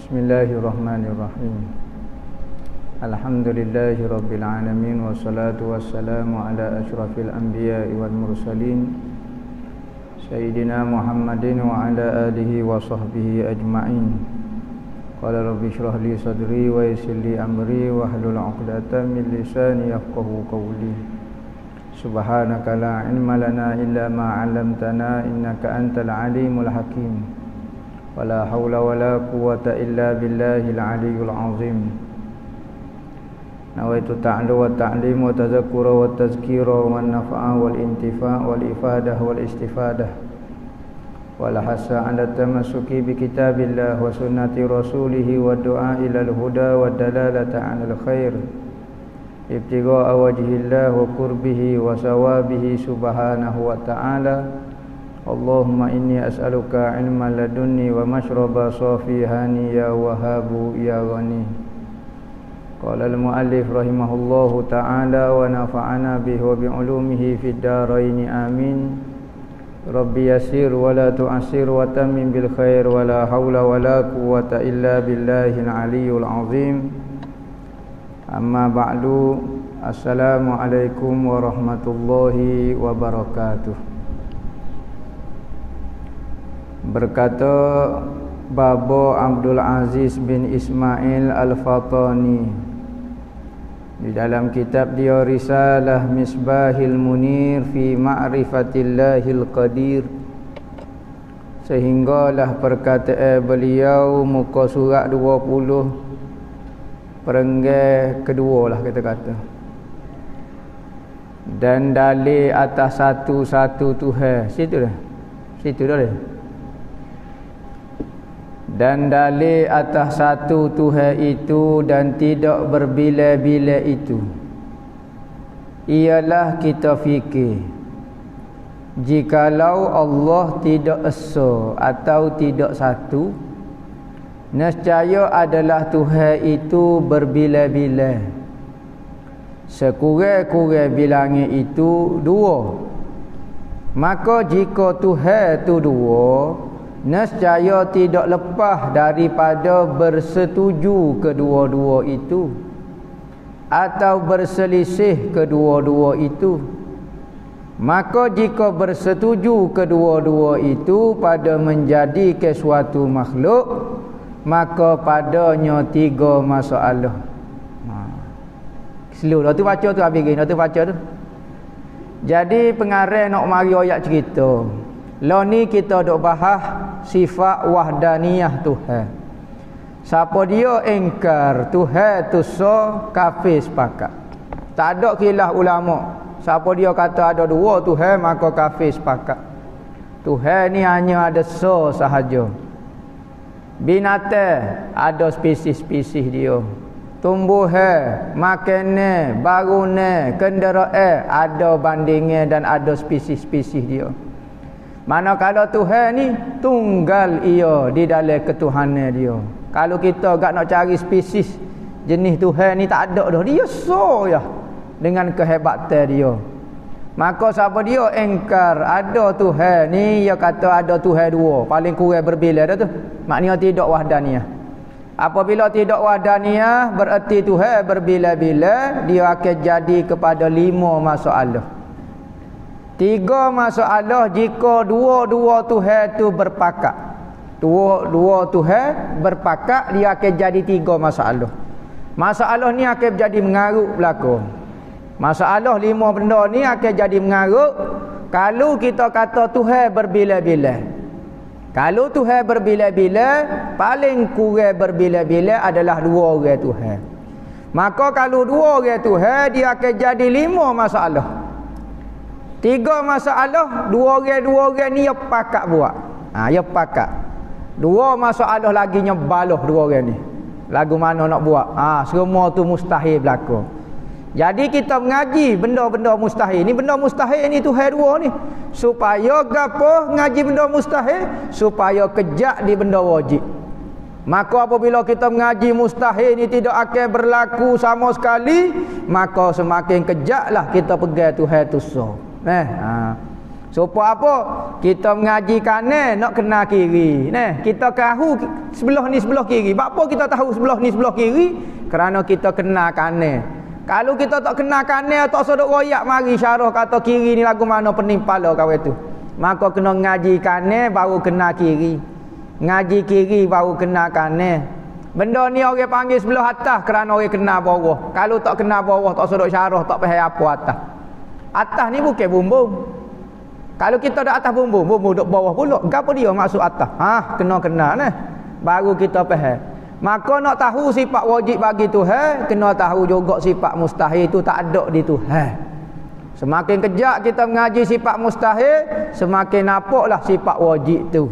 Bismillahirrahmanirrahim. Alhamdulillahi rabbil alamin, wassalatu wassalamu ala asyrafil anbiya'i wal mursalin Sayyidina Muhammadin wa ala alihi wa sahbihi ajma'in. Qala rabbi shrah li sadri wa yassir li amri wa hlul 'uqdatam min lisani yafqahu qawli. Subhanaka la ilma lana illa ma 'allamtana innaka antal alimul hakim. Wala haula wala quwwata illa billahil aliyyil azim. Nawaitu ta'lu wa ta'lim wa tadhakkura wa tazkira wa nafa'a wal intifa' wal ifadah wal istifadah wal hasa 'ala tamassuki bi kitabillah wa sunnati rasulih wa du'a ila al huda wa dalalata 'ala al khair ibtigha'a wajhillah wa qurbihi wa sawabihi subhanahu wa ta'ala. Allahumma inni as'aluka ilman ladunni wa mashraba safihani ya wahabu ya ghani. Qala al-muallif rahimahullahu ta'ala wa nafa'ana bihi wa bi'ulumihi fid dharain amin. Rabbi yassir wa la tu'assir wa tammim bil khair wa la haula wa la quwwata illa billahil aliyyil azim. Amma ba'du. Assalamualaikum warahmatullahi wabarakatuh. Berkata Babo Abdul Aziz bin Ismail Al-Fatani di dalam kitab dia Risalah Misbahil Munir fi Ma'rifatillahil Qadir, sehinggalah perkataan beliau muka surat 20 perenggan kedua lah kita kata. Dan dalil atas satu-satu Tuhan. Situ dah. Situ dah dia. Dan dalil atas satu Tuhan itu dan tidak berbila-bila itu ialah kita fikir, jikalau Allah tidak esa atau tidak satu, nescaya adalah Tuhan itu berbila-bila. Sekurang-kurang bilangnya itu dua. Maka jika Tuhan itu dua, nescaya tidak lepas daripada bersetuju kedua-dua itu atau berselisih kedua-dua itu. Maka jika bersetuju kedua-dua itu pada menjadikan suatu makhluk, maka padanya tiga masalah. Slow dah tu baca tu, habis gini dah tu baca tu. Jadi pengarang nak mari ayat cerita. Lah ni kita dok bahas sifat wahdaniyah Tuhan. Siapa dia ingkar Tuhan tu so, kafir sepakat. Tak ada khilaf ulama. Siapa dia kata ada dua Tuhan, maka kafir sepakat. Tuhan ni hanya ada so sahaja. Binatang ada spesies-spesies dia. Tumbuhan, makanan, bangunan, kenderaan ada bandingnya dan ada spesies-spesies dia. Manakala Tuhan ni tunggal ia di dalam ketuhanan dia. Kalau kita gak nak cari spesies jenis Tuhan ni tak ada dah. Dia so ya dengan kehebatan dia. Maka siapa dia engkar ada Tuhan ni, dia kata ada Tuhan dua, paling kurang berbila dah tu. Maknanya tidak wahdaniyah. Apabila tidak wahdaniyah bererti Tuhan berbila-bila, dia akan jadi kepada 5 masalah. 3 masalah jika dua-dua Tuhan tu berpakat. Dua Tuhan berpakat, dia akan jadi 3 masalah. Masalah ni akan jadi mengarut belaka. Masalah 5 benda ni akan jadi mengarut kalau kita kata Tuhan berbila-bila. Kalau Tuhan berbila-bila, paling kurang berbila-bila adalah 2 orang Tuhan. Maka kalau 2 orang Tuhan, dia akan jadi 5 masalah. 3 masalah, 2 orang ni dia pakat buat. Dia pakat. 2 masalah lagi nya baloh 2 orang ni. Lagu mana nak buat? Semua tu mustahil berlaku. Jadi kita mengaji benda-benda mustahil. Ni benda mustahil ni Tuhan dua ni. Supaya gapo ngaji benda mustahil? Supaya kejak di benda wajib. Maka apabila kita mengaji mustahil ni tidak akan berlaku sama sekali, maka semakin kejaklah kita pegang Tuhan tu so. Supaya apa? Kita mengaji kanan nak kena kiri. Kita tahu sebelah ni sebelah kiri. Apa kita tahu sebelah ni sebelah kiri? Kerana kita kena kanan. Kalau kita tak kena kanan, tak sodok royak mari syarah kata kiri ni lagu mana penimpala kau itu. Maka kena ngaji kanan baru kena kiri. Ngaji kiri baru kena kanan. Benda ni orang panggil sebelah atas kerana orang kena bawah. Kalau tak kena bawah, tak sodok syarah, tak faham apa atas. Atas ni bukan bumbung. Kalau kita dah atas bumbung duk bawah pula. Gapo dia masuk atas? Kena-kena nah. Baru kita faham. Maka nak tahu sifat wajib bagi Tuhan, kena tahu juga sifat mustahil itu tak ada di Tuhan. Semakin kejap kita mengaji sifat mustahil, semakin nampaklah sifat wajib tu.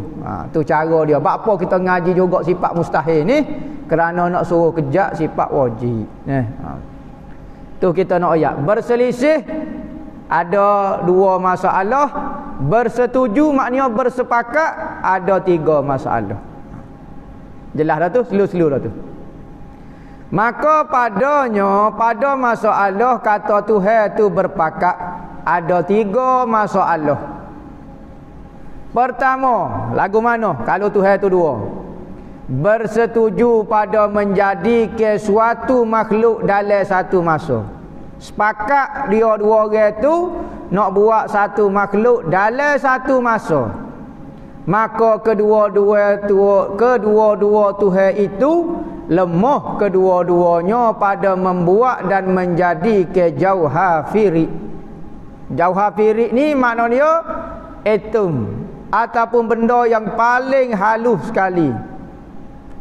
Tu cara dia. Apa kita ngaji juga sifat mustahil ni? Kerana nak suruh kejap sifat wajib. Tu kita nak ayat. Berselisih ada dua masalah, bersetuju maknanya bersepakat ada tiga masalah. Jelas dah tu, slow-slow dah tu. Maka padanya, pada masalah kata Tuhan tu berpakat ada tiga masalah. Pertama, lagu mana? Kalau Tuhan tu dua. Bersetuju pada menjadi ke suatu makhluk dalam satu masa. Sepakat dia dua orang tu nak buat satu makhluk dalam satu masa. Maka kedua-dua Tuhan itu lemah kedua-duanya pada membuat dan menjadi ke jauhafiri. Jauhafiri ni maknanya atom ataupun benda yang paling halus sekali.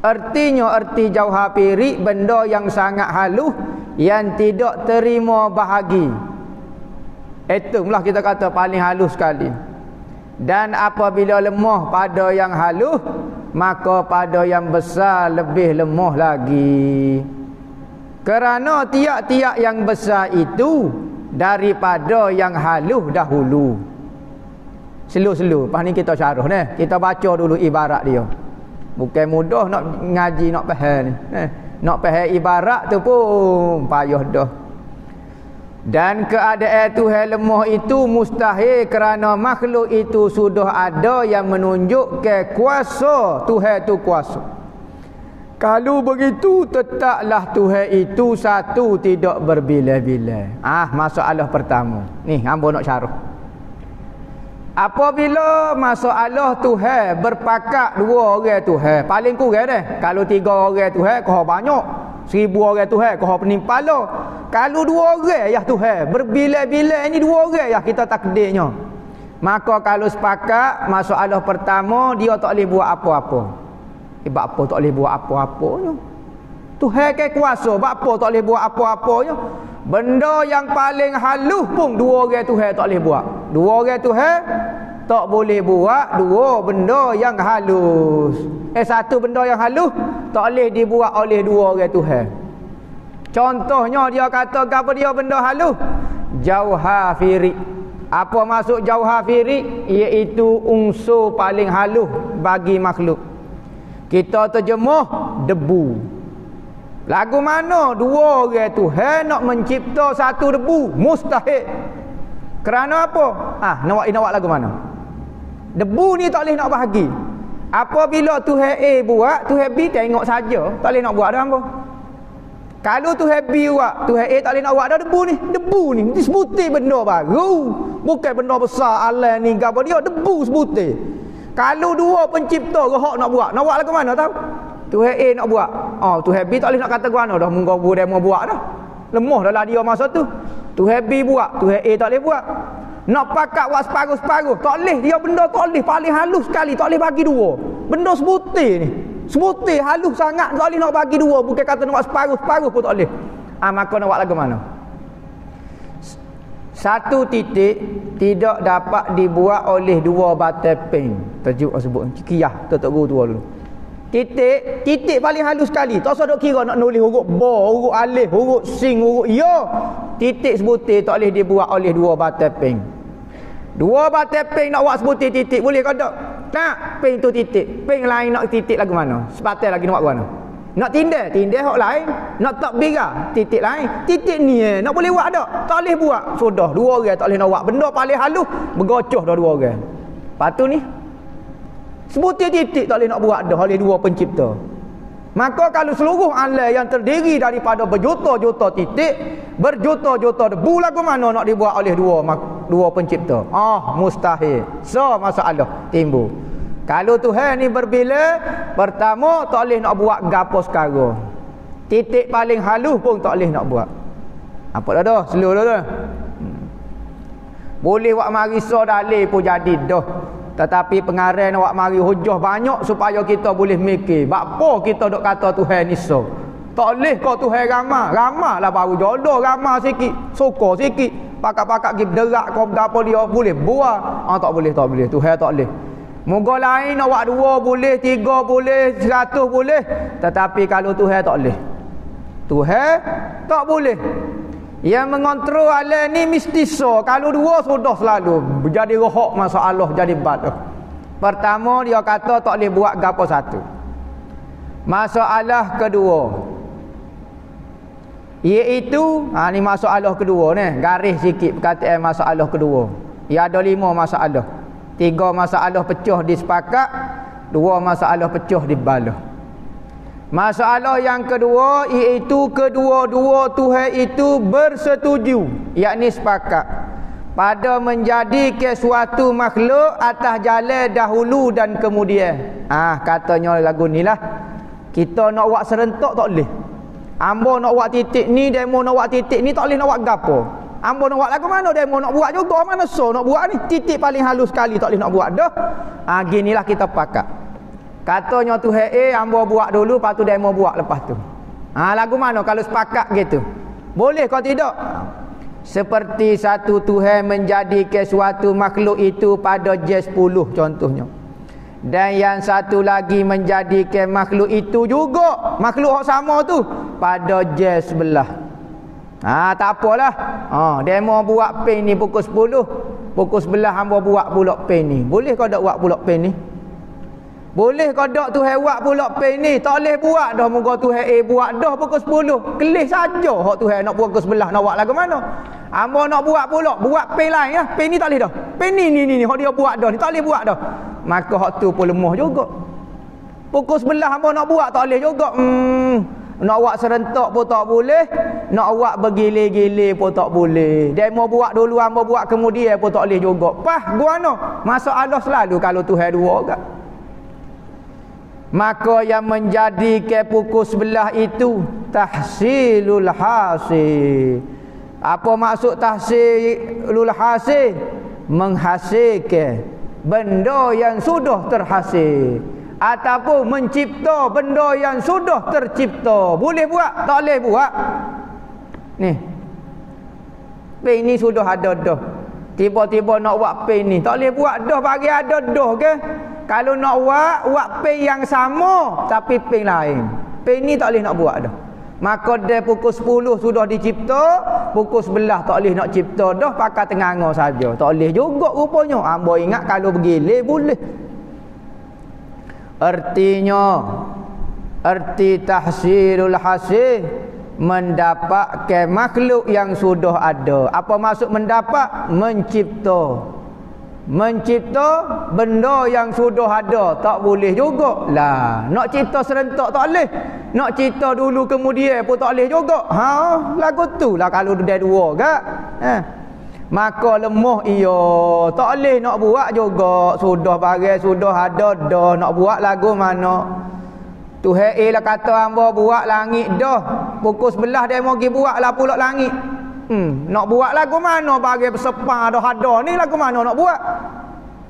Artinya erti jauhafiri benda yang sangat halus yang tidak terima bahagi. Atomlah kita kata paling halus sekali. Dan apabila lemah pada yang halus, maka pada yang besar lebih lemah lagi. Kerana tiap-tiap yang besar itu daripada yang halus dahulu. Slow-slow. Lepas ni kita syarah ni. Kita baca dulu ibarat dia. Bukan mudah nak ngaji, nak faham ni. Nak faham ibarat tu pun payah dah. Dan keadaan Tuhan lemah itu mustahil kerana makhluk itu sudah ada yang menunjuk ke kuasa Tuhan itu kuasa. Kalau begitu tetaplah Tuhan itu satu tidak berbilang-bilang. Masalah pertama. Ni hamba nak syarah. Apabila masalah Tuhan berpakat dua orang Tuhan, paling kurang dah. Kalau tiga orang Tuhan kau banyak. 1000 orang Tuhan kau penimpala. Kalau dua orang ya Tuhan, berbilang-bilang ini dua orang ya kita takdirnya. Maka kalau sepakat masalah pertama dia tak boleh buat apa-apa. Sebab apa tak boleh buat apa-apanya? Tuhan ke kuasa, sebab apa tak boleh buat apa-apanya? Benda yang paling halus pun dua orang Tuhan tak boleh buat. Dua orang Tuhan tak boleh buat dua benda yang halus. Satu benda yang halus tak boleh dibuat oleh dua orang Tuhan. Contohnya dia kata apa dia benda halus? Jauhafiri. Apa maksud jauhafiri? Iaitu unsur paling halus bagi makhluk. Kita terjemah debu. Lagu mana dua orang Tuhan nak mencipta satu debu? Mustahil. Kerana apa? Nak lagu mana? Debu ni tak boleh nak bahagi. Apabila Tuhan A buat, Tuhan B tengok saja, tak boleh nak buat dah apa. Kalau Tuhan B buat, Tuhan A tak boleh nak buat dah debu ni. Debu ni sebutir benda baru. Bukan benda besar alam ni gapo dia, debu sebutir. Kalau dua pencipta rohak nak buat lagu mana tahu? Tuhan A nak buat. Tuhan B tak boleh nak kata guna dah menggabu dia mau buat dah. Lemah dah lah dia masa tu. Tuhan B buat, Tuhan A tak boleh buat. Nak pakat buat separuh-separuh, tak boleh. Dia benda tak boleh, paling halus sekali, tak boleh bagi dua. Benda sebutir ni. Sebutir halus sangat, tak boleh nak bagi dua. Bukan kata nak buat separuh-separuh pun tak boleh. Maka nak buat lagu mana? Satu titik tidak dapat dibuat oleh dua batai pen. Tajuk sebut kiyah, tok guru tua dulu. Titik paling halus sekali. Tak usah dok kira nak nulis huruf ba, huruf alif, huruf sin, huruf ya. Titik sebutir tak boleh dibuat oleh dua batai pen. Dua batai pen nak buat sebutir titik boleh ke tak? Tak, pen tu titik. Pen lain nak titik lagu mana? Sebatai lagi nak buat mana? Nak tindih hak lain, nak takbirah titik lain. Titik ni nak boleh buat tak? Tak boleh buat. Sudah dua orang tak boleh nak buat. Benda paling halus bergocoh dah dua orang. Lepas tu ni sebutir titik tak boleh nak buat dah oleh dua pencipta. Maka kalau seluruh alam yang terdiri daripada berjuta-juta titik, berjuta-juta debu, lagu mana nak dibuat oleh dua pencipta? Mustahil. So masalah timbul. Kalau Tuhan ni berbila, pertama tak boleh nak buat gapo sekarang. Titik paling halus pun tak boleh nak buat. Apa dah slow dah. Boleh buat marisa dalil pun jadi dah. Tetapi pengarang nak mari hujah banyak supaya kita boleh mikir. Apa kita dok kata Tuhan ni so? Tak boleh kau Tuhan ramah. Ramah lah baru jodoh, ramah sikit. Sokor sikit. Pakak-pakak pergi derak kau gapo dia boleh buat. Tak boleh. Tuhan tak boleh. Moga lain nak buat 2 boleh, 3 boleh, 100 boleh. Tetapi kalau Tuhan tak boleh. Tuhan tak boleh. Yang mengontrol alam ni mesti so. Kalau 2 sudah selalu jadi rohak masalah, jadi batal. Pertama dia kata tak boleh buat gapo satu. Masalah kedua, iaitu ni masalah kedua ni, garis sikit perkataan masalah kedua. Ia ada 5 masalah. 3 masalah pecah disepakat, 2 masalah pecah dibalah. Masalah yang kedua iaitu kedua-dua Tuhan itu bersetuju, yakni sepakat pada menjadikan suatu makhluk atas jalan dahulu dan kemudian. Katanya lagu ni lah, kita nak buat serentak tak boleh. Ambo nak buat titik ni, demo nak buat titik ni, tak boleh nak buat gapo. Ambo nak buat lagu mana, demo nak buat juga mana so nak buat ni. Titik paling halus sekali tak boleh nak buat dah. Ginilah kita pakat. Katanya Tuhan ambo buat dulu, lepas tu demo buat lepas tu. Lagu mana kalau sepakat gitu? Boleh kau tidak? Seperti satu Tuhan menjadikan suatu makhluk itu pada jaz 10 contohnya. Dan yang satu lagi menjadikan makhluk itu juga, makhluk yang sama tu, pada jaz 11. Tak apalah. Demo buat pen ni pukul 10, pukul 11 hamba buat pula pen ni. Boleh kau tak buat pula pen ni? Boleh kau tak Tuhan buat pula pen ni? Tak boleh buat dah. Moga Tuhan buat dah pukul 10. Kelih saja hak Tuhan nak buat pukul 11 nak buat lagu mana? Hamba nak buat pula, buat pen lain lah. Pen ni tak boleh dah. Pen ni hak dia buat dah ni tak boleh buat dah. Maka hak tu pun lemah juga. Pukul 11 hamba nak buat tak boleh juga. Nak buat serentak pun tak boleh, nak buat bergilir-gilir pun tak boleh. Demo buat dulu hamba buat kemudian pun tak boleh juga. Guano masalah selalu kalau Tuhan dua agak. Maka yang menjadikan pukul 11 itu tahsilul hasil. Apa maksud tahsilul hasil? Menghasilkan benda yang sudah terhasil, ataupun mencipta benda yang sudah tercipta. Boleh buat? Tak boleh buat. Ni pen ni sudah ada dah, tiba-tiba nak buat pen ni tak boleh buat dah, bagi ada dah ke? Kalau nak buat pen yang sama tapi pen lain, pen ni tak boleh nak buat dah. Maka dia pukul 10 sudah dicipta, pukul 11 tak boleh nak cipta dah, pakai tenganga saja. Tak boleh juga rupanya. Hamba ingat kalau bergilir boleh. Artinya, arti tahsilul hasil, mendapatkan makhluk yang sudah ada. Apa maksud mendapat? Mencipta. Mencipta benda yang sudah ada tak boleh juga lah. Nak cipta serentak tak boleh, nak cipta dulu kemudian pun tak boleh juga. Lagu tu lah kalau dia dua gak. Maka lemah ia, tak boleh nak buat juga. Sudah barang sudah ada dah, nak buat lagu mana? Tuhan lah kata hamba buat langit dah, pukul 11 dia mau pergi buat lah pula langit. Nak buat lagu mana bagi bersepah dah ada ni, lagu mana nak buat?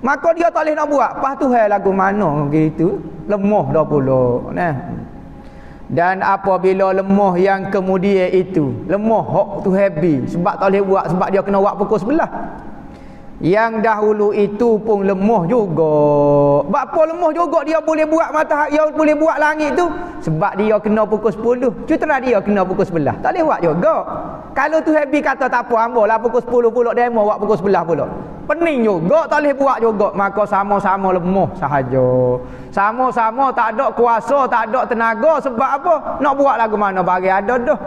Maka dia tak boleh nak buat. Pas Tuhan lagu mana gitu. Lemah dah pula. Dan apabila lemah yang kemudian itu, lemah hak tu happy sebab tak boleh buat, sebab dia kena buat pukul 11. Yang dahulu itu pun lemah juga. Sebab apa lemah juga dia boleh buat matahari, dia boleh buat langit tu? Sebab dia kena pukul 10. Cutera dia kena pukul 11. Tak boleh buat juga. Kalau tu happy kata tak apa, hamba lah pukul 10 pula demo buat pukul 11 pula. Pening juga, tak boleh buat juga. Maka sama-sama lemah sahaja. Sama-sama tak ada kuasa, tak ada tenaga. Sebab apa? Nak buat lagu mana bagi ada dah.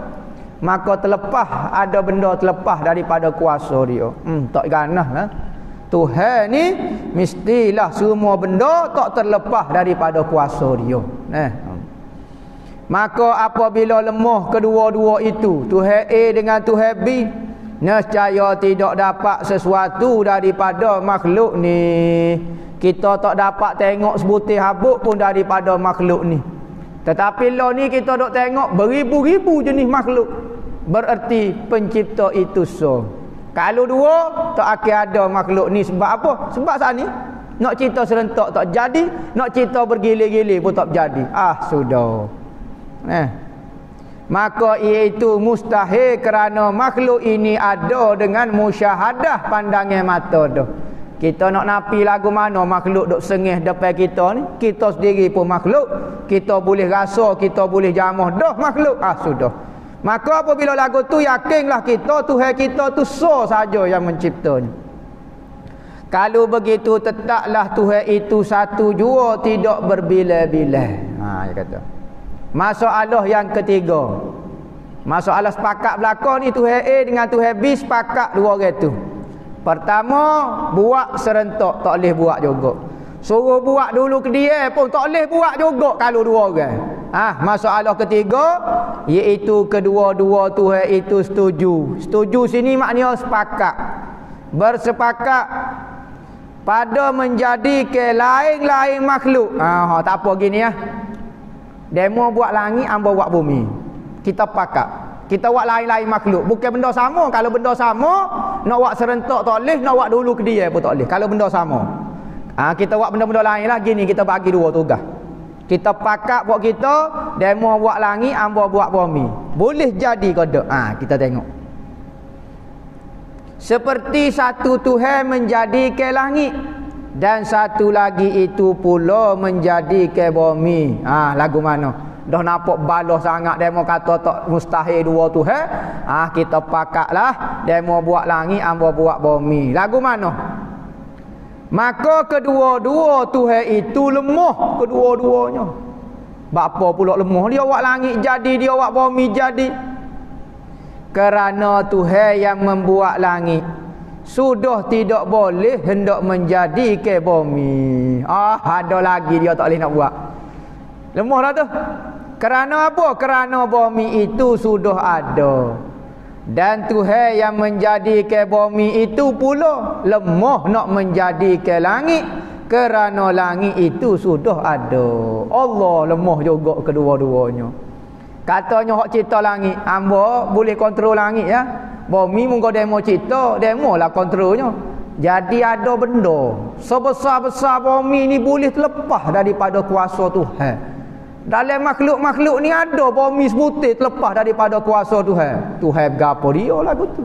Maka terlepas, ada benda terlepas daripada kuasa dia. Tak ganah lah. Tuhan ni mestilah semua benda tak terlepas daripada kuasa dia. Maka apabila lemah kedua-dua itu, Tuhan A dengan Tuhan B, nescaya tidak dapat sesuatu daripada makhluk ni. Kita tak dapat tengok sebutir habuk pun daripada makhluk ni. Tetapi lo ni kita dok tengok beribu-ribu jenis makhluk. Bererti pencipta itu so. Kalau dua tak akan ada makhluk ni. Sebab apa? Sebab saat ni nak cerita serentak tak jadi, nak cerita bergilir-gilir pun tak jadi. Sudah. Maka iaitu mustahil kerana makhluk ini ada dengan musyahadah pandangan mata dah. Kita nak napi lagu mana makhluk duk sengih depan kita ni, kita sendiri pun makhluk, kita boleh rasa, kita boleh jamah dah makhluk. Sudah. Maka apabila lagu tu yakinlah kita Tuhan kita tu so saja yang menciptanya. Kalau begitu tetaplah Tuhan itu satu jua, tidak berbilah-bilah. Dia kata. Masalah yang ketiga. Masalah sepakat belakang ni Tuhan A dengan Tuhan B sepakat dua orang tu. Pertama, buat serentak tak boleh buat juga. Suruh buat dulu ke dia pun tak boleh buat juga kalau dua orang. Masalah ketiga iaitu kedua-dua Tuhan itu setuju. Setuju sini maknanya sepakat. Bersepakat pada menjadi ke lain-lain makhluk. Tak apa gini ya. Demo buat langit, hamba buat bumi. Kita pakat. Kita buat lain-lain makhluk. Bukan benda sama. Kalau benda sama, nak buat serentak tak boleh, nak buat dulu ke dia pun tak boleh. Kalau benda sama. Kita buat benda-benda lain lah. Gini kita bagi dua tugas. Kita pakat buat kita, demo buat langit, hamba buat bumi. Boleh jadi ke tak? Kita tengok. Seperti satu Tuhan menjadi ke langit, dan satu lagi itu pula menjadi ke bumi. Lagu mana? Dah nampak balas sangat demo kata tak mustahil dua Tuhan. Kita pakatlah demo buat langit, hamba buat bumi. Lagu mana? Maka kedua-dua Tuhan itu lemah kedua-duanya. Bapa pula lemah? Dia buat langit jadi, dia buat bumi jadi. Kerana Tuhan yang membuat langit sudah tidak boleh hendak menjadi ke bumi. Ada lagi dia tak boleh nak buat. Lemah dah tu. Kerana apa? Kerana bumi itu sudah ada. Dan Tuhan yang menjadi ke bumi itu pula lemah nak menjadi ke langit, kerana langit itu sudah ada. Allah lemah juga kedua-duanya. Katanya hak cipta langit, hamba boleh kontrol langit ya. Bumi mungko demo cipta, demo lah kontrolnya. Jadi ada benda sebesar-besar bumi ni boleh terlepas daripada kuasa Tuhan. Dalam makhluk-makhluk ni ada bumi sebutir terlepas daripada kuasa Tuhan. Tuhan berapa dia lagu tu.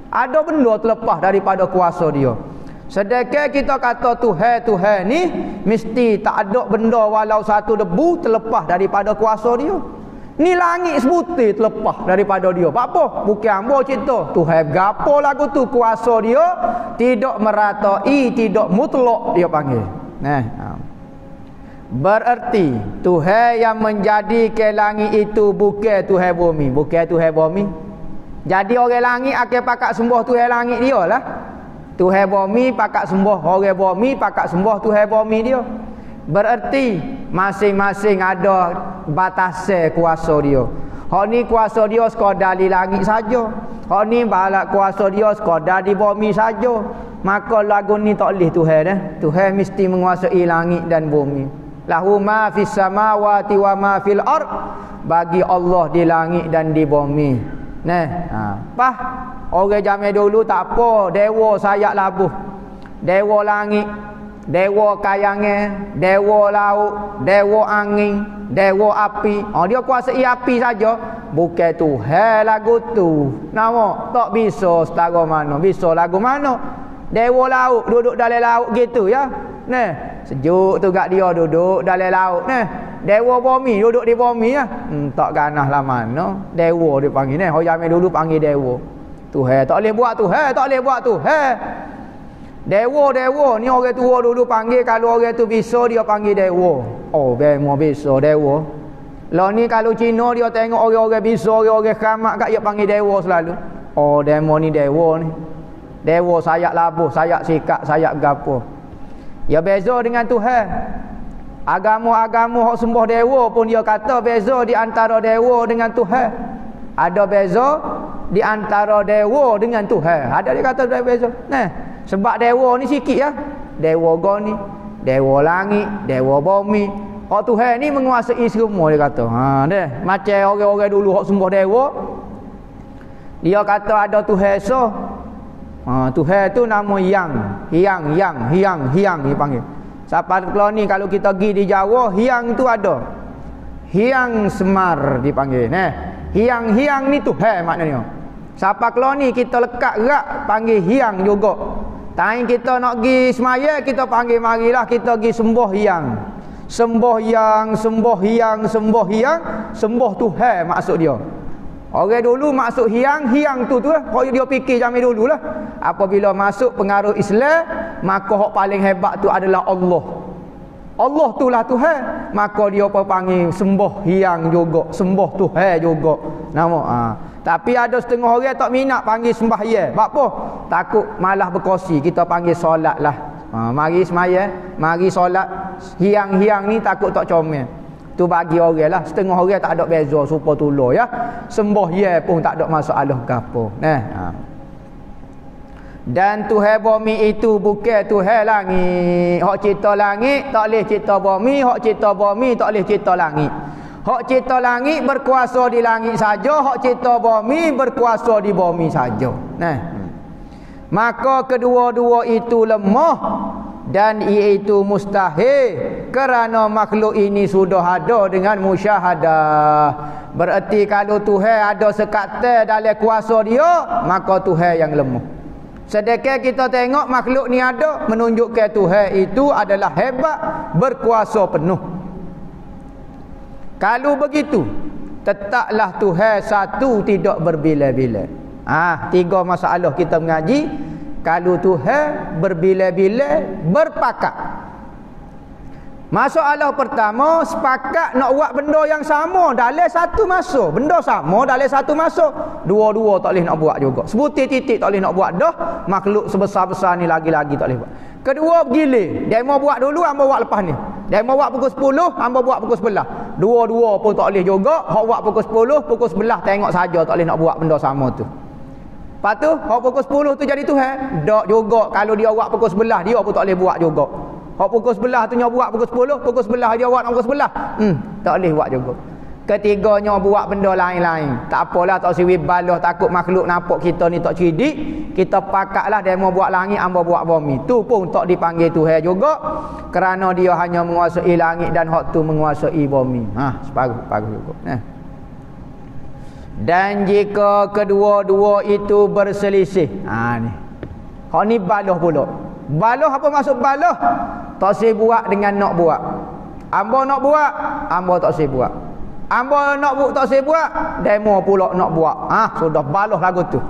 Ada benda terlepas daripada kuasa dia. Sedangkan kita kata Tuhan ni mesti tak ada benda walau satu debu terlepas daripada kuasa dia. Ni langit sebutir terlepas daripada dia. Apa? Bukan hamba cipta. Tuhan berapa lagu tu kuasa dia tidak meratai, tidak mutlak dia panggil. Bererti Tuhan yang menjadi ke langit itu bukan Tuhan bumi. Bukan Tuhan bumi. Jadi orang langit akan pakat sembah Tuhan langit dia lah. Tuhan bumi pakat sembah orang bumi, pakat sembah Tuhan bumi dia. Bererti masing-masing ada batasan kuasa dia. Hak ni kuasa dia sekadar di langit saja. Hak ni balak kuasa dia sekadar di bumi saja. Maka lagu ni tak boleh Tuhan dah. Tuhan mesti menguasai langit dan bumi. Lahu ma fis samawati wa ma fil ard. Bagi Allah di langit dan di bumi. Orang zaman dulu tak apa, dewa sayap labuh, dewa langit, dewa kayangan, dewa laut, dewa angin, dewa api. Dia kuasai api saja. Bukan Tuhan lagu tu. Nama tak bisa setara mana. Bisa lagu mana? Dewa laut duduk dalam laut gitu ya. Nah, sejuk tu gak dia duduk dalam laut. Nah, dewa bumi duduk di bumi ya. Tak ganah lah mana. Dewa dipanggil ni. Orang Yamin dulu panggil dewa. Tuhan tak boleh buat Tuhan, tak boleh buat Tuhan. Dewa ni orang tua dulu panggil, kalau orang tu bisa dia panggil dewa. Oh, bemo bisa dewa. Lah ni kalau Cina dia tengok orang-orang bisa, orang-orang khamak kat dia panggil dewa selalu. Oh, demo ni dewa ni. Dewa sayak labuh, sayak sikap, sayak gapo. Ya beza dengan Tuhan. Agama-agama hok sembah dewa pun dia kata beza di antara dewa dengan Tuhan. Ada beza di antara dewa dengan Tuhan. Ada dia kata beza. Nah, sebab dewa ni sikit ya. Dewa goni, dewa langit, dewa bumi. Hak Tuhan ni menguasai semua dia kata. Ha deh, macam orang-orang dulu hok sembah dewa. Dia kata ada Tuhan Esa. Tuhan tu nama Hyang dipanggil. Siapa kalau ni kalau kita pergi di Jawa, Hyang tu ada. Hyang Semar dipanggil. Hyang ni Tuhan maknanya. Siapa kalau ni kita lekat gerak panggil Hyang juga. Time kita nak pergi semaya kita panggil marilah kita pergi sembah Hyang. Sembah Tuhan maksud dia. Orang dulu masuk Hyang tu lah. Kalau dia fikir zaman dulu lah. Apabila masuk pengaruh Islam, maka hak paling hebat tu adalah Allah. Allah tu lah Tuhan. Maka dia apa panggil sembah Hyang juga, sembah Tuhan juga. Nama Tapi ada setengah orang tak minat panggil sembah Hyang. Sebab apa? Takut malah berkongsi. Kita panggil solat lah. Mari semaya, mari solat. Hyang ni takut tak comel. Tu bagi orang lah. Setengah orang tak ada beza supaya tolong ya. Sembah Hyang pun tak ada masalah gapo. Dan Tuhan bumi itu bukan Tuhan langit. Hak cipta langit tak boleh cipta bumi, hak cipta bumi tak boleh cipta langit. Hak cipta langit berkuasa di langit saja, hak cipta bumi berkuasa di bumi saja. Maka kedua-dua itu lemah dan iaitu mustahil kerana makhluk ini sudah ada dengan musyahadah. Berarti kalau Tuhan ada sekatan dalam kuasa dia, maka Tuhan yang lemah. Sedangkan kita tengok makhluk ni ada, menunjukkan Tuhan itu adalah hebat, berkuasa penuh. Kalau begitu, tetaplah Tuhan satu, tidak berbilai-bilai. Tiga masalah kita mengaji. Kalau Tuhan berbilai-bilai, berpakat. Masalah pertama, sepakat nak buat benda yang sama dalam satu masa. Benda sama dalam satu masa. Dua-dua tak boleh nak buat juga. Sebutir titik tak boleh nak buat dah. Makhluk sebesar-besar ni lagi-lagi tak boleh buat. Kedua bergilir. Dia mau buat dulu, hamba buat lepas ni. Dia mau buat pukul 10, hamba buat pukul 11. Dua-dua pun tak boleh juga. Hak buat pukul 10, pukul 11 tengok saja tak boleh nak buat benda sama tu. Lepas tu, hak pukul 10 tu jadi Tuhan. Tak juga. Kalau dia buat pukul 11, dia pun tak boleh buat juga. Hak pukul 11 tu dia buat pukul 10, pukul 11 dia buat pukul 11. Tak boleh buat juga. Ketiganya buat benda lain-lain. Tak apalah, tak siwi balah, takut makhluk nampak kita ni tak cerdik. Kita pakatlah dia mau buat langit, hamba buat bumi. Tu pun tak dipanggil Tuhan juga. Kerana dia hanya menguasai langit dan hak tu menguasai bumi. Separuh juga. Dan jika kedua-dua itu berselisih. Ni. Hak ni balah pula. Balah apa maksud balah? Tak saya buat dengan nak buat. Hamba nak buat, hamba tak saya buat. Hamba nak buat tak saya buat, demo pula nak buat. Sudah balah lagu tu.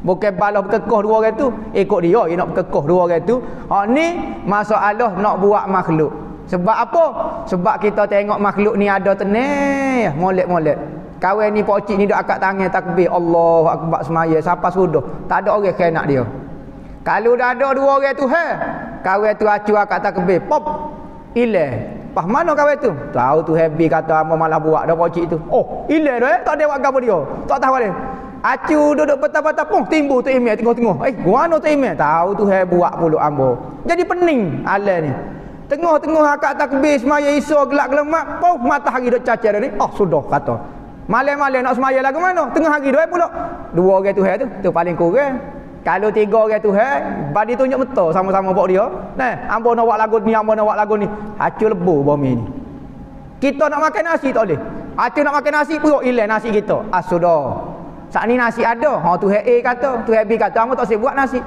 Bukan balah berkekuh dua orang tu, ikut dia nak berkekuh dua orang tu. Ni masalah nak buat makhluk. Sebab apa? Sebab kita tengok makhluk ni ada tenang, molek-molek. Kawan ni pocik ni duk akak tangan takbir Allahu akbar semaya siapa sudah. Tak ada orang kena nak dia. Kalau dah ada dua orang tu kawan tu acu akak takbir pop ilah. Pas mana kawan tu? Tahu tu happy kata hamba malah buat dah pocik tu. Oh, ilah dah tak ada buat gapo dia. Tak tahu dia. Acu duduk patah-patah pun timbul tu email tengok-tengok. Guano tu email. Tahu tu buat pula hamba. Jadi pening alah ni. Tengah-tengah akak takbir semaya iso gelak-gelemak, pau matahari dak cacar ni. Sudah kata. Malam-malam nak semaya lagu mana? Tengah hari dua pula. Dua orang tu paling kurang. Kalau tiga orang badi tunjuk betul sama-sama buat dia. Hamba nak buat lagu ni, hamba nak buat lagu ni. Acu lebu bumi ni. Kita nak makan nasi tak boleh. Acu nak makan nasi perut hilang nasi kita. Sudah. Saat ni nasi ada. Tu A kata, tu B kata hamba tak boleh buat nasi.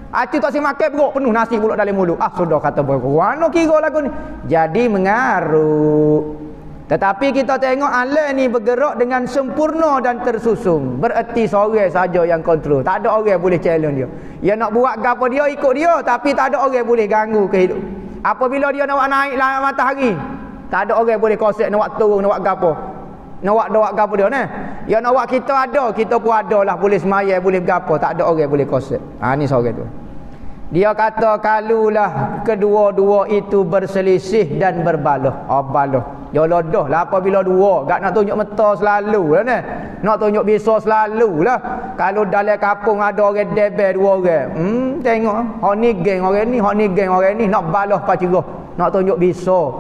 Acik tak si makan perut penuh nasi pula dalam mulut. Sudah kata mana kira lagu ni. Jadi mengarut. Tetapi kita tengok alam ni bergerak dengan sempurna dan tersusun. Bererti seorang saja yang kontrol. Tak ada orang boleh challenge dia. Dia nak buat apa dia ikut dia, tapi tak ada orang boleh ganggu ke hidup. Apabila dia nak buat naik lah matahari, tak ada orang boleh kosek nak buat turun, nak buat gapo. Nak buat gapo dia ni. Dia nak buat kita ada, kita pun ada lah, boleh semaya, boleh gapo, tak ada orang boleh kosek. Ni seorang tu. Dia kata kalulah kedua-dua itu berselisih dan berbalah. Balah. Ya lodoh lah apabila dua. Gak nak tunjuk meta selalu lah ni. Nak tunjuk bisa selalu lah. Kalau dalam kampung ada orang debel dua orang. Tengok. Hak ni geng orang ni. Hak ni geng orang ni. Nak balah pacarah. Nak tunjuk bisa.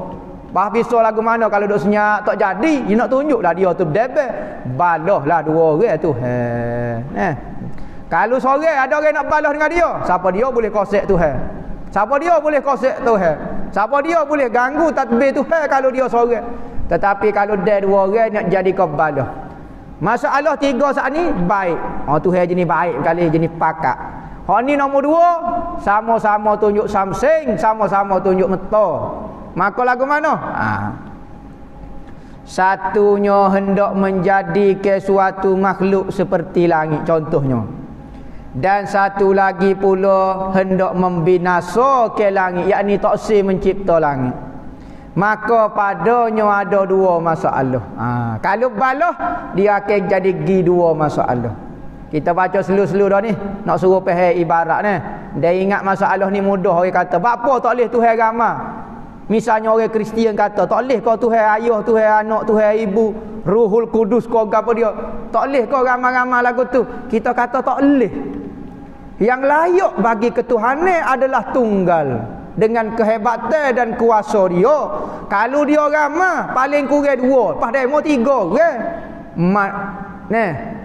Bah bisa lagu mana kalau duk senyap tak jadi. Dia nak tunjuk lah dia tu debel. Balah lah dua orang tu. Kalau sore ada orang nak balas dengan dia, siapa dia boleh kosek Tuhan? Siapa dia boleh kosek Tuhan? Siapa dia boleh ganggu tadbir Tuhan kalau dia sore? Tetapi kalau dia dua orang nak jadi kau balas. Masalah tiga saat ni baik. Tuhan jenis baik kali jenis pakak. Hak ni nombor dua, sama-sama tunjuk samsing, sama-sama tunjuk meta. Maka lagu mana? Satunya hendak menjadikan suatu makhluk seperti langit contohnya. Dan satu lagi pula hendak membinasakan langit, yakni taksir mencipta langit. Maka padanya ada dua masalah. Kalau balah dia akan jadi dua masalah. Kita baca selu-selu dah ni, nak suruh faham ibarat ni. Dia ingat masalah ni mudah. Orang kata, "Apa tak boleh Tuhan ramah?" Misalnya orang Kristian kata, "Tak boleh kau Tuhan ayah, Tuhan anak, Tuhan ibu, Ruhul Kudus kau apa dia? Tak boleh kau ramah-ramah lagu tu." Kita kata tak boleh. Yang layak bagi ketuhanan adalah tunggal dengan kehebatan dan kuasa dia. Kalau dia ramah paling kurang dua, pas demo tiga orang.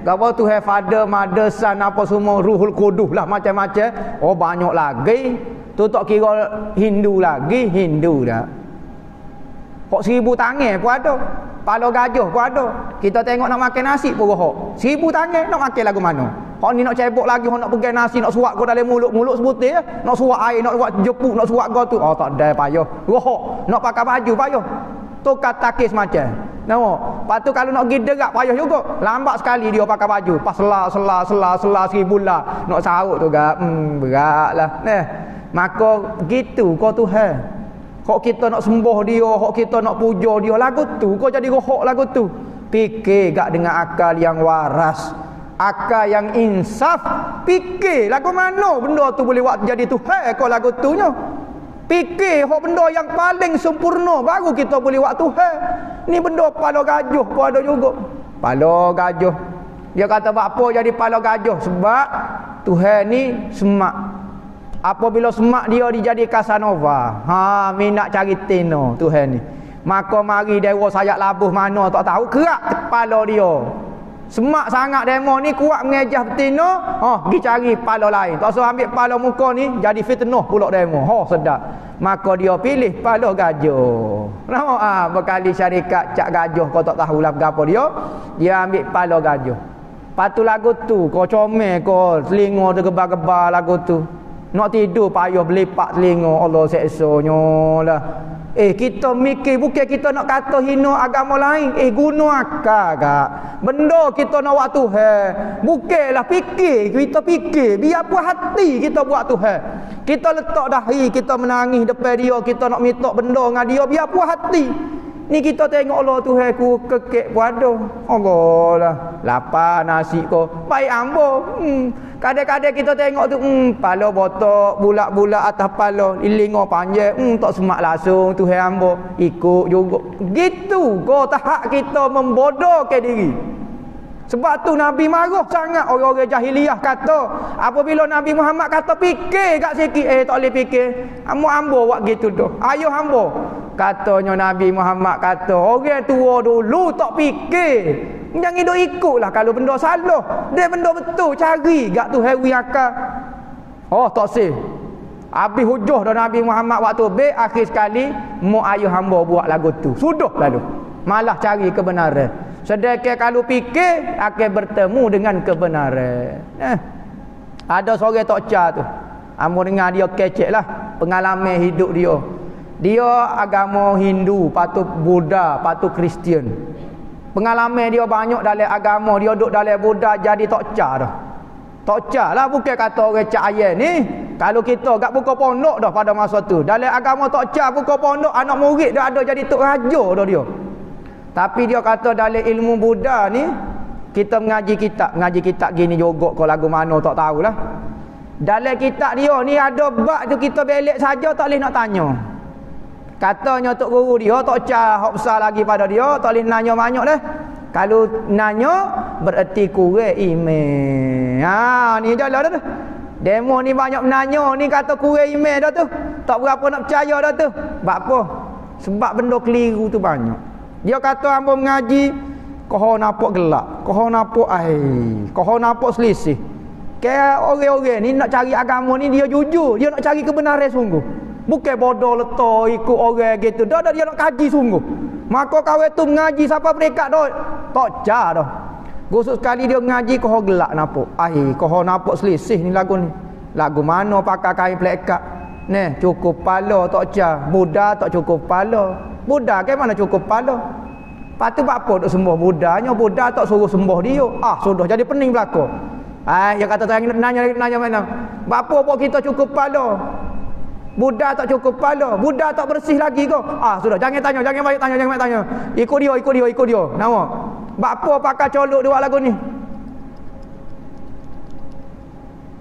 Gapo Tuhan Father, Mother, Son apa semua, Ruhul Kudus lah macam-macam. Banyak lagi. Tu tak kira Hindu lagi, Hindu dah. Kok 1000 tangan pun ada. Pala gajah pun ada. Kita tengok nak makan nasi pun rohok. 1000 tangan nak makan lagu mana? Hak ni nak cebok lagi, hak nak pegang nasi, nak suak kau dalam mulut sebutir, nak suak air, nak buat jepuk, nak suak kau tu. Tak ada payah. Rohok, nak pakai baju payah. Tukar takis macam. Nampak? Lepas tu kalau nak pergi derak payah juga. Lambat sekali dia pakai baju. Pas selah 1000 lah. Nak sahut tu gak. Beratlah. Maka gitu kau Tuhan. Kok kita nak sembah dia, kok kita nak puja dia, lagu tu kau jadi rohok lagu tu. Fikir gak dengan akal yang waras, akal yang insaf. Fikir lagu mana benda tu boleh buat jadi Tuhan kau lagu tu nya. Fikir hok benda yang paling sempurna baru kita boleh buat Tuhan. Ni benda pala gajah pun ada juga. Pala gajah. Dia kata apa jadi pala gajah? Sebab Tuhan ni semak. Apabila semak dia dijadi Casanova. Minat cari tino Tuhan ni. Maka mari dewa sayap labuh mana tak tahu, kerak kepala dia. Semak sangat demo ni kuat mengejah betina. Pergi cari pala lain. Tak usah ambil pala muka ni jadi fitnah pula demo. Sedap. Maka dia pilih pala gajah. Nampak berkali syarikat cak gajah kau tak tahulah berapa dia. Dia ambil pala gajah. Patu lagu tu kau comel kau telinga dia gebar-gebar lagu tu. Nak tidur payah belipak telinga. Allah seksanya lah. Kita mikir bukan kita nak kata hina agama lain. Guna akal kak. Benda kita nak buat Tuhan. Bukanlah fikir. Kita fikir. Biar puas hati kita buat Tuhan. Kita letak dahi. Kita menangis depan dia. Kita nak minta benda dengan dia. Biar puas hati. Ni kita tengok Allah Tuhan ku kekek pun ada. Allah lah. Lapar nasi ko. Baik ambo. Kadang-kadang kita tengok tu pala botok, bulat-bulat atas pala, ilingo panjang, tak semak langsung Tuhan ambo, ikut juga. Gitu kau tahap kita membodohkan diri. Sebab tu Nabi marah sangat orang-orang jahiliah kata, apabila Nabi Muhammad kata fikir kat sikit, tak boleh fikir. Ambo buat gitu dah. Ayuh ambo. Katanya Nabi Muhammad kata, orang tua dulu tak fikir. Jangan duk ikutlah kalau benda salah. Dia benda betul cari gak tu hewi akal. Tak sih. Habis hujah dah Nabi Muhammad waktu akhir sekali mu ayuh hamba buat lagu tu. Sudah lalu. Malah cari kebenaran. Sedekah kalau fikir akan bertemu dengan kebenaran. Ada seorang tok ca tu. Ambo dengar dia kecek lah pengalaman hidup dia. Dia agama Hindu, patut Buddha, patut Kristian. Pengalaman dia banyak dalam agama, dia duduk dalam Buddha jadi tok ca dah. Tok ca lah, bukan kata orang cak ayat ni. Kalau kita gak buka pondok dah pada masa tu. Dalam agama tok ca buka pondok, anak murid dah ada jadi tok raja dah dia. Tapi dia kata dalam ilmu Buddha ni, kita mengaji kitab gini juga kau lagu mana tak tahulah. Dalam kitab dia ni ada bab tu kita belik saja tak boleh nak tanya. Katanya tok guru dia tok ca hak besar lagi pada dia, tak boleh nanya banyak dah. Kalau nanya bererti kurang iman. Ha ni jalan dah tu. Demo ni banyak menanya ni kata kurang iman dah tu. Tak berapa nak percaya dah tu. Sebab apa? Sebab benda keliru tu banyak. Dia kata hamba mengaji kau nampak gelap, kau nampak kau nampak selisih. Kayak orang-orang ni nak cari agama ni dia jujur, dia nak cari kebenaran sungguh. Bukan bodoh letak ikut orang gitu. Dah dia nak kaji sungguh. Maka kawan tu mengaji siapa peringkat dah. Tak jah dah. Khusus sekali dia mengaji kau gelak nampak. Kau nampak selisih ni lagu ni. Lagu mana pakai kain plekat. Ni cukup pala tak jah. Buddha tak cukup pala. Buddha ke mana cukup pala. Patu apa duk sembah Buddhanya. Buddha tak suruh sembah dia. Sudah jadi pening belaka. Dia kata tanya mana. Bapa pun kita cukup pala. Buddha tak cukup pala. Buddha tak bersih lagi ke? Sudah jangan banyak tanya. Ikut dia. Nama. Bapa pakai colok dia buat lagu ni.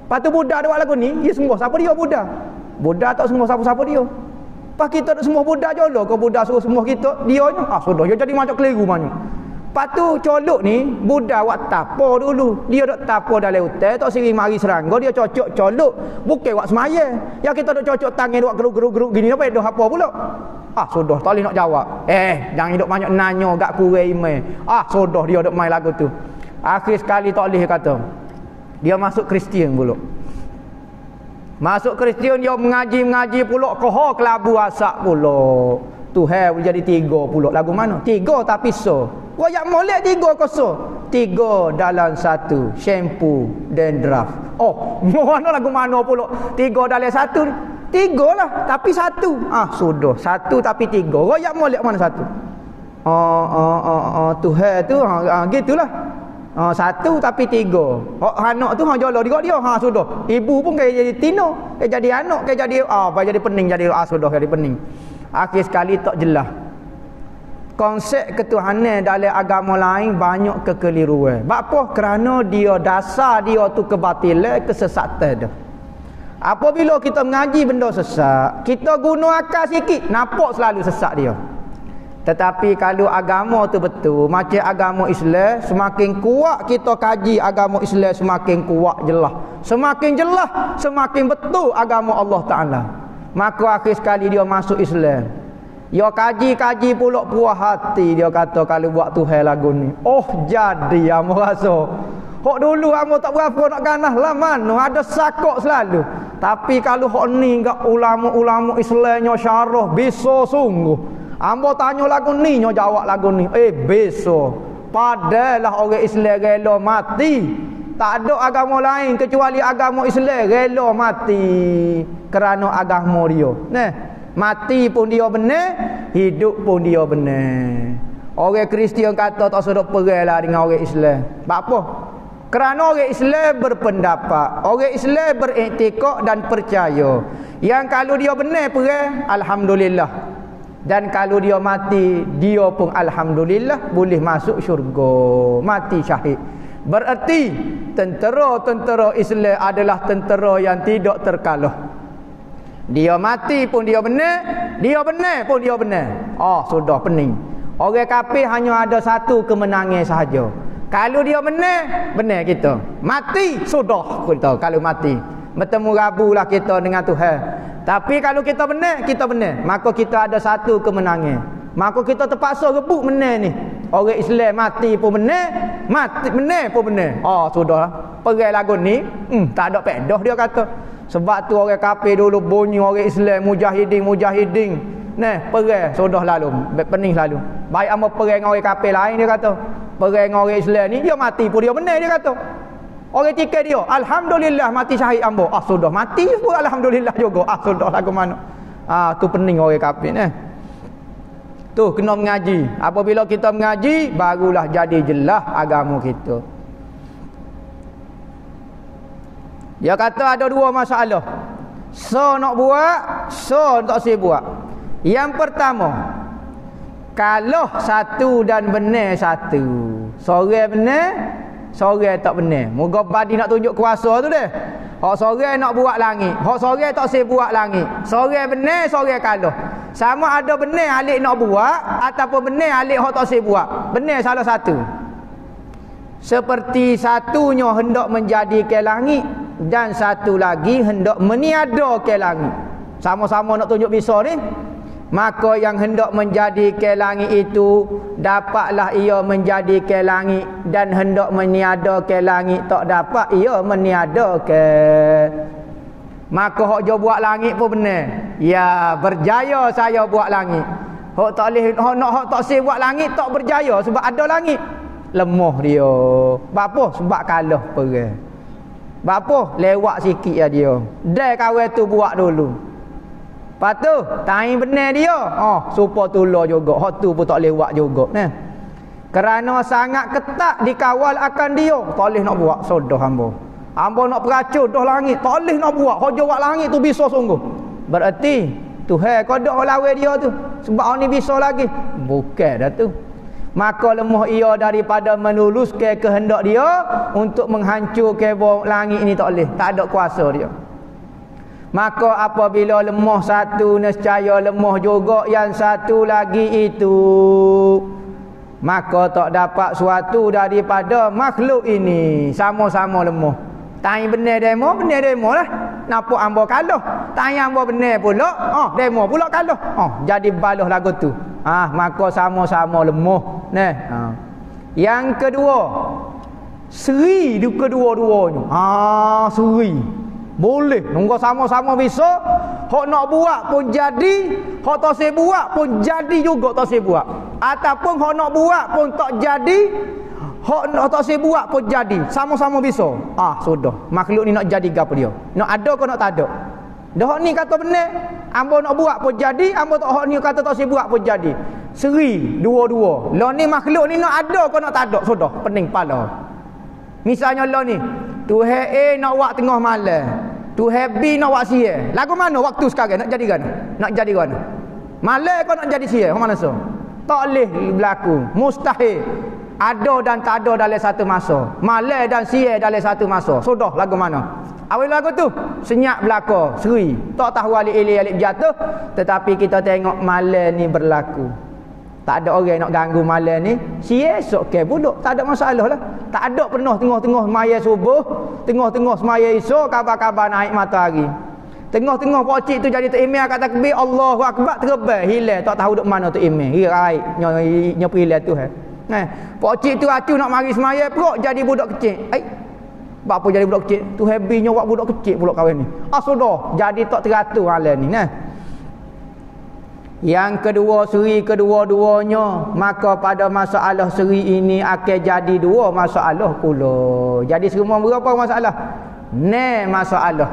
Patu Buddha dia buat lagu ni, dia sembah siapa dia Buddha? Buddha tak sembah siapa-siapa dia. Pas kita nak sembah Buddha jolo, ke Buddha suruh sembah kita, dia nya sudah dia jadi macam keliru banyak. Patu colok ni Buddha buat tapo dulu. Dia dok tapo dalam hutan, tak siri mari serangga, dia cocok colok, bukan buat semaya. Ya kita dok cocok tangan buat geruk-geruk gini apa dah apa pula? Sudah tak boleh nak jawab. Jangan hidup banyak nanya gak kurang iman. Sudah dia dok main lagu tu. Akhir sekali tak boleh kata. Dia masuk Kristian pula. Masuk Kristian dia mengaji pula, koho kelabu asak pula. Tuhan boleh jadi 3 pula. Lagu mana? 3 tapi so. Royak molek 3 koso. 3 dalam 1. Shampoo dan draft. Mana lagu mana pula? 3 dalam 1. 3 lah tapi 1. Sudah. 1 tapi 3. Royak molek mana 1? Tuhan tu gitulah. 1 tapi 3. Anak tu jolo dia. Sudah. Ibu pun kayak jadi tino, kayak jadi anak, kayak jadi jadi pening jadi sudah jadi pening. Akhir sekali tak jelas. Konsep ketuhanan dalam agama lain banyak kekeliruan. Sebab apa? Kerana dia dasar dia tu kebatilan, kesesatan dah. Apabila kita mengaji benda sesat, kita guna akal sikit, nampak selalu sesat dia. Tetapi kalau agama tu betul, macam agama Islam, semakin kuat kita kaji agama Islam, semakin kuat jelas. Semakin jelas, semakin betul agama Allah Ta'ala. Maka akhir sekali dia masuk Islam. Dia kaji pula puas hati. Dia kata kalau buat Tuhan lagu ni, jadi amo rasa hok dulu amo tak berapa nak ganah lah mana ada sakok selalu. Tapi kalau hok ni gak ulama-ulama Islamnya syarah bisa sungguh. Ambo tanya lagu ni nyo jawab lagu ni bisa. Padalah orang Islam rela mati. Tak ada agama lain kecuali agama Islam rela mati kerana agama dia. Mati pun dia benar, hidup pun dia benar. Orang Kristian kata tak sudah perang lah dengan orang Islam. Sebab apa? Kerana orang Islam berpendapat, orang Islam beriktikad dan percaya yang kalau dia benar perang, alhamdulillah. Dan kalau dia mati, dia pun alhamdulillah boleh masuk syurga, mati syahid. Bererti tentera-tentera Islam adalah tentera yang tidak terkalah. Dia mati pun dia benar, dia benar pun dia benar. Sudah pening. Orang kafir hanya ada satu kemenangan sahaja. Kalau dia benar, benar kita. Mati sudah kita kalau mati. Bertemu rabulah kita dengan Tuhan. Tapi kalau kita benar, maka kita ada satu kemenangan. Maka kita terpaksa rebut benar ni. Orang Islam mati pun benar, mati benar pun benar. Sudahlah. Perang lagu ni, tak ada pedah dia kata. Sebab tu orang kafir dulu bunyi orang Islam mujahidin. Perang sudah lalu, pening lalu. Baik amal perang dengan orang kafir lain dia kata. Perang dengan orang Islam ni dia mati pun dia benar dia kata. Orang tikai dia, alhamdulillah mati syahid ambo. Ah sudah mati pun alhamdulillah juga. Ah sudah lagu mana. Tu pening orang kafir Tu kena mengaji. Apabila kita mengaji, barulah jadi jelas agama kita. Dia kata ada dua masalah. So nak buat, so tak saya buat. Yang pertama, kalau satu dan benar satu. Seorang benar, seorang tak benar. Moga badi nak tunjuk kuasa tu deh. Hak seorang nak buat langit, hak seorang tak saya buat langit. Seorang benar, seorang kalah. Sama ada benar alik nak buat ataupun benar alik hak tak saya buat. Benar salah satu. Seperti satunya hendak menjadikan langit dan satu lagi hendak meniadakan langit. Sama-sama nak tunjuk bisa ni. Maka yang hendak menjadikan langit itu dapatlah ia menjadikan langit, dan hendak meniadakan langit tak dapat ia meniadakan. Maka hok jo buat langit pun benar. Ya, berjaya saya buat langit. Hok tak leh hok tak saya buat langit tak berjaya sebab ada langit. Lemah dia. Apa? Sebab kalah perang. Apa? Lewat sikit ya dia. Dai kawan tu buat dulu. Lepas tu, taing benar dia. Supaya tolong juga. Hak tu pun tak lewat juga. Kerana sangat ketat dikawal akan dia. Tak boleh nak buat. Sodah hamba. Hamba nak peracun dah langit. Tak boleh nak buat. Hak buat langit tu bisa sungguh. Berarti, Tuhan kodok lawan dia tu. Sebab orang ni bisa lagi. Bukan dah tu. Maka lemah ia daripada menuluskan kehendak dia untuk menghancurkan langit ini tak boleh. Tak ada kuasa dia. Maka apabila lemah satu, nescaya lemah juga yang satu lagi itu. Maka tak dapat suatu daripada makhluk ini. Sama-sama lemah. Tanya benar demo lah. Nampak hamba kalah. Tanya hamba benar pula, demo pula kalah. Jadi balah lagu tu. Maka sama-sama lemah. Yang kedua, seri kedua-duanya. Seri. Boleh. Nunggu sama-sama bisa. Hak nak buat pun jadi. Hak tak saya buat pun jadi juga tak saya buat. Ataupun hak nak buat pun tak jadi. Hak tak saya buat pun jadi. Sama-sama bisa. Sudah. Makhluk ni nak jadi apa dia? Nak ada ke nak tak ada? Dah hak ni kata benar. Ambo nak buat pun jadi. Ambo tak hak ni kata tak saya buat pun jadi. Seri. Dua-dua. Lah ni makhluk ni nak ada ke nak tak ada? Sudah. Pening kepala. Misalnya lah ni. Tuhan A nak buat tengah malam. Tuhan B nak buat siang. Lagu mana waktu sekarang? Nak jadi kan? Nak jadi kan? Malam kau nak jadi siang? Mana so? Tak boleh berlaku. Mustahil. Ada dan tak ada dalam satu masa. Malam dan siang dalam satu masa. Sudah lagu mana? Awal lagu tu senyap belaka, seri. Tak tahu alik-alik jatuh, tetapi kita tengok malam ni berlaku. Tak ada orang nak ganggu malam ni. Siang esok ke pulak. Tak ada masalah lah. Tak ada pernah tengah-tengah semaya subuh, tengah-tengah semaya esok, kabar-kabar naik matahari. Tengah-tengah pak cik tu jadi tu email kat takbir Allahu Akbar tergebel hilang, tak tahu duk mana tu email. Raik nya hilang tu pak cik tu acu nak mari semaya perut jadi budak kecil. Apa jadi budak kecil? Tu happy nya buat budak kecil pula kawan ni. Sudah jadi tak teratur malam ni Yang kedua, seri kedua-duanya, maka pada masalah seri ini akan jadi dua masalah pula. Jadi semua berapa masalah? Masalah.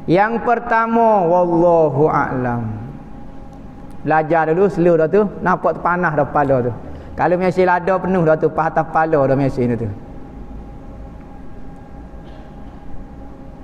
Yang pertama, wallahu a'lam. Belajar dulu slow dah tu, nampak terpanah dah kepala tu. Kalau mesin lada penuh dah tu, patah kepala dah mesin tu.